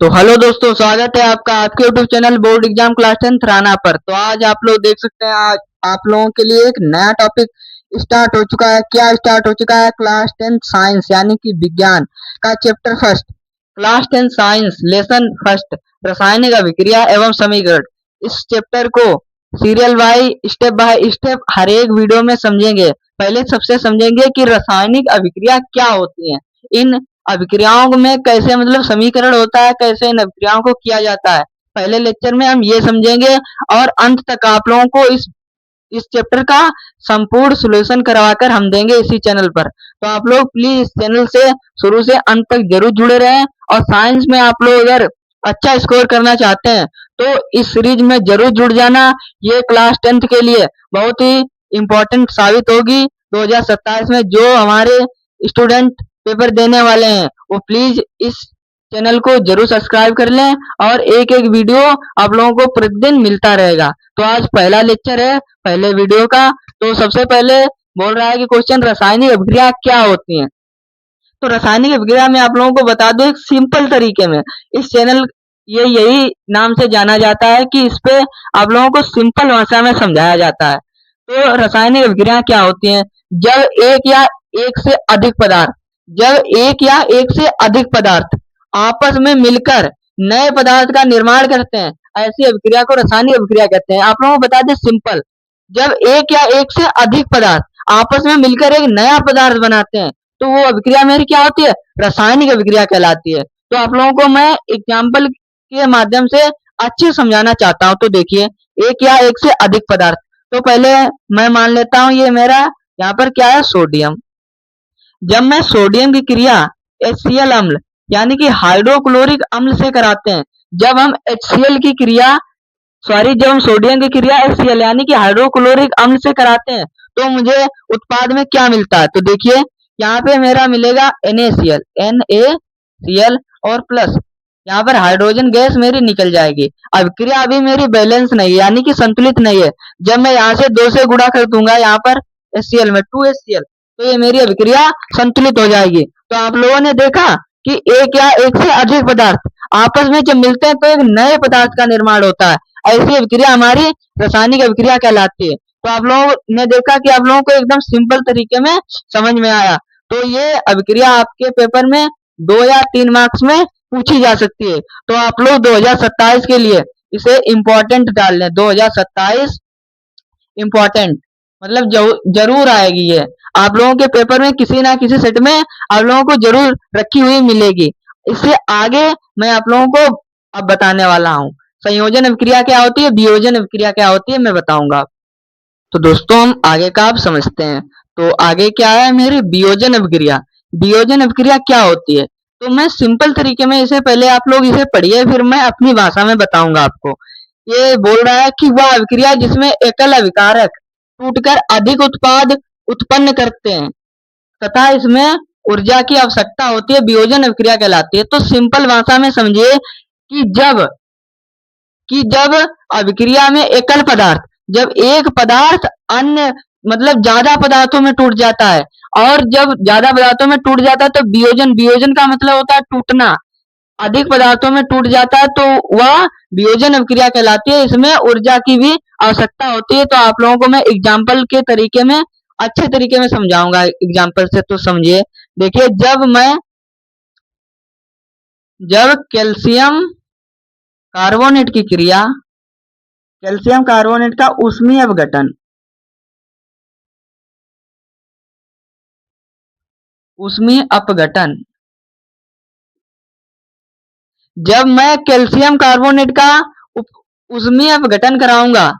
तो हेलो दोस्तों, स्वागत है आपका आपके YouTube channel board exam class 10 Rana पर। तो आज आप लोग देख सकते हैं, आज आप लोगों के लिए एक नया टॉपिक स्टार्ट हो चुका है। क्या स्टार्ट हो चुका है? क्लास 10 साइंस यानी कि विज्ञान का chapter first, class 10 science lesson first, रासायनिक अभिक्रिया एवं समीकरण। इस चैप्टर को सीरियल बाय स्टेप हर एक वीडियो में समझेंगे। पहले सबसे समझेंगे कि रासायनिक अभिक्रिया क्या होती है, इन अभिक्रियाओं में कैसे मतलब समीकरण होता है, कैसे इन अभिक्रियाओं को किया जाता है। पहले लेक्चर में हम ये समझेंगे और अंत तक आप लोगों को इस चैप्टर का संपूर्ण सॉल्यूशन करवाकर हम देंगे इसी चैनल पर। तो आप लोग प्लीज इस चैनल से शुरू से अंत तक जरूर जुड़े रहें। और साइंस में आप लोग अगर अच्छा स्कोर करना चाहते हैं तो इस सीरीज में जरूर जुड़ जाना। ये क्लास 10 के लिए बहुत ही इम्पोर्टेंट साबित होगी। 2027 में जो हमारे स्टूडेंट पेपर देने वाले हैं वो प्लीज इस चैनल को जरूर सब्सक्राइब कर लें और एक एक वीडियो आप लोगों को प्रतिदिन मिलता रहेगा। तो आज पहला लेक्चर है पहले वीडियो का। तो सबसे पहले बोल रहा है कि क्वेश्चन, रासायनिक अभिक्रिया क्या होती है। तो रासायनिक अभिक्रिया में आप लोगों को बता दो एक सिंपल तरीके में, इस चैनल ये यही नाम से जाना जाता है कि इस पे आप लोगों को सिंपल भाषा में समझाया जाता है। तो रासायनिक अभिक्रिया क्या होती है? जब एक या एक से अधिक पदार्थ आपस में मिलकर नए पदार्थ का निर्माण करते हैं, ऐसी अभिक्रिया को रासायनिक अभिक्रिया कहते हैं। आप लोगों को बता दें सिंपल, जब एक या एक से अधिक पदार्थ आपस में मिलकर एक नया पदार्थ बनाते हैं तो वो अभिक्रिया मेरी क्या होती है? रासायनिक अभिक्रिया कहलाती है। तो आप लोगों को मैं एग्जाम्पल के माध्यम से अच्छे समझाना चाहता हूँ। तो देखिए, एक या एक से अधिक पदार्थ, तो पहले मैं मान लेता हूँ ये मेरा यहाँ पर क्या है, सोडियम। जब मैं सोडियम की क्रिया HCl अम्ल यानी कि हाइड्रोक्लोरिक अम्ल से कराते हैं, जब हम HCl की क्रिया जब हम सोडियम की क्रिया HCl यानी कि हाइड्रोक्लोरिक अम्ल से कराते हैं तो मुझे उत्पाद में क्या मिलता है? तो देखिए, यहाँ पे मेरा मिलेगा NaCl और प्लस यहाँ पर हाइड्रोजन गैस मेरी निकल जाएगी। अभिक्रिया अभी मेरी बैलेंस नहीं है यानी कि संतुलित नहीं है। जब मैं यहाँ से 2 से गुणा कर दूंगा यहाँ पर HCl में 2HCl, तो ये मेरी अभिक्रिया संतुलित हो जाएगी। तो आप लोगों ने देखा कि एक या एक से अधिक पदार्थ आपस में जब मिलते हैं तो एक नए पदार्थ का निर्माण होता है। ऐसी अभिक्रिया हमारी रासायनिक अभिक्रिया कहलाती है। तो आप लोगों ने देखा कि आप लोगों को एकदम सिंपल तरीके में समझ में आया। तो ये अभिक्रिया आपके पेपर में 2 या 3 मार्क्स में पूछी जा सकती है। तो आप लोग 2027 के लिए इसे इम्पोर्टेंट डाल लें। 2027 इम्पोर्टेंट मतलब जरूर आएगी ये आप लोगों के पेपर में, किसी ना किसी सेट में आप लोगों को जरूर रखी हुई मिलेगी। इससे आगे मैं आप लोगों को अब बताने वाला हूँ संयोजन अभिक्रिया क्या होती है, वियोजन अभिक्रिया क्या होती है, मैं बताऊंगा। तो दोस्तों हम आगे का आप समझते हैं। तो आगे क्या है मेरी वियोजन अभिक्रिया। वियोजन अभिक्रिया क्या होती है? तो मैं सिंपल तरीके में इसे पहले आप लोग इसे पढ़िए, फिर मैं अपनी भाषा में बताऊंगा आपको। ये बोल रहा है कि वह अभिक्रिया जिसमें एकल अभिकारक टूटकर अधिक उत्पाद उत्पन्न करते हैं तथा इसमें ऊर्जा की आवश्यकता होती है, वियोजन अभिक्रिया कहलाती है। तो सिंपल भाषा में समझिए कि जब अभिक्रिया में एकल पदार्थ, जब एक पदार्थ अन्य मतलब ज्यादा पदार्थों में टूट जाता है, और जब ज्यादा पदार्थों में टूट जाता है तो वियोजन का मतलब होता है टूटना। अधिक पदार्थों में टूट जाता है तो वह वियोजन अभिक्रिया कहलाती है। इसमें ऊर्जा की भी आवश्यकता होती है। तो आप लोगों को मैं एग्जाम्पल के तरीके में अच्छे तरीके में समझाऊंगा एग्जाम्पल से। तो समझिए, देखिए, जब कैल्शियम कार्बोनेट की क्रिया, कैल्शियम कार्बोनेट का ऊष्मीय अपघटन, जब मैं कैल्शियम कार्बोनेट का ऊष्मीय अपघटन कराऊंगा,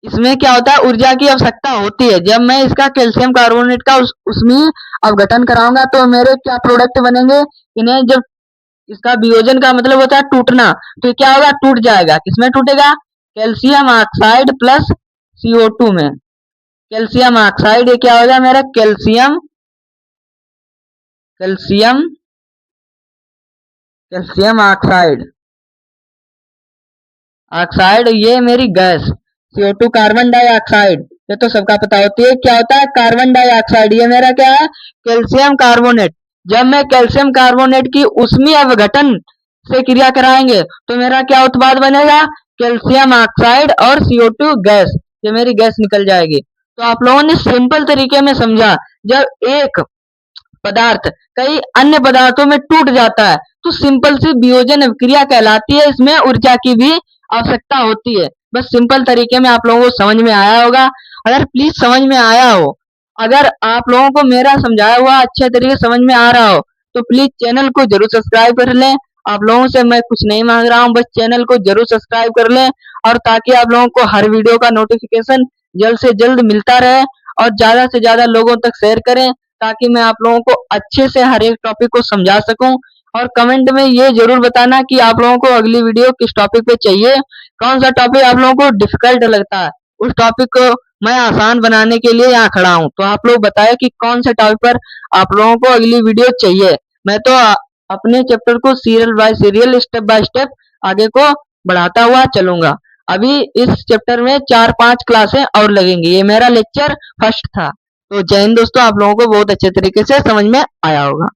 इसमें क्या होता है, ऊर्जा की आवश्यकता होती है। जब मैं इसका कैल्शियम कार्बोनेट का ऊष्मीय अपघटन कराऊंगा तो मेरे क्या प्रोडक्ट बनेंगे, इन्हें जब इसका वियोजन का मतलब होता है टूटना, तो क्या होगा, टूट जाएगा। किसमें टूटेगा? कैल्शियम ऑक्साइड प्लस CO2 में। कैल्शियम ऑक्साइड ये क्या हो गया मेरा, कैल्शियम ऑक्साइड, ये मेरी गैस CO2 कार्बन डाइऑक्साइड, ये तो सबका पता होती है क्या होता है, कार्बन डाइऑक्साइड। ये मेरा क्या है, कैल्शियम कार्बोनेट। जब मैं कैल्शियम कार्बोनेट की ऊष्मीय अपघटन से क्रिया कराएंगे तो मेरा क्या उत्पाद बनेगा, कैल्शियम ऑक्साइड और CO2 गैस, ये मेरी गैस निकल जाएगी। तो आप लोगों ने सिंपल तरीके में समझा, जब एक पदार्थ कई अन्य पदार्थों में टूट जाता है तो सिंपल सी वियोजन क्रिया कहलाती है, इसमें ऊर्जा की भी आवश्यकता होती है। बस सिंपल तरीके में आप लोगों को समझ में आया होगा। अगर प्लीज समझ में आया हो, अगर आप लोगों को मेरा समझाया हुआ अच्छे तरीके से समझ में आ रहा हो तो प्लीज चैनल को जरूर सब्सक्राइब कर लें। आप लोगों से मैं कुछ नहीं मांग रहा हूँ, बस चैनल को जरूर सब्सक्राइब कर लें, और ताकि आप लोगों को हर वीडियो का नोटिफिकेशन जल्द से जल्द मिलता रहे, और ज्यादा से ज्यादा लोगों तक शेयर करें ताकि मैं आप लोगों को अच्छे से हर एक टॉपिक को समझा सकूं। और कमेंट में ये जरूर बताना कि आप लोगों को अगली वीडियो किस टॉपिक पे चाहिए, कौन सा टॉपिक आप लोगों को डिफिकल्ट लगता है, उस टॉपिक को मैं आसान बनाने के लिए यहाँ खड़ा हूँ। तो आप लोग बताएं कि कौन से टॉपिक पर आप लोगों को अगली वीडियो चाहिए। मैं तो अपने चैप्टर को serial bye serial, step by step आगे को बढ़ाता हुआ चलूंगा। अभी इस चैप्टर में 4-5 क्लासें और लगेंगी। ये मेरा लेक्चर फर्स्ट था। तो जय हिंद दोस्तों, आप लोगों को बहुत अच्छे तरीके से समझ में आया होगा।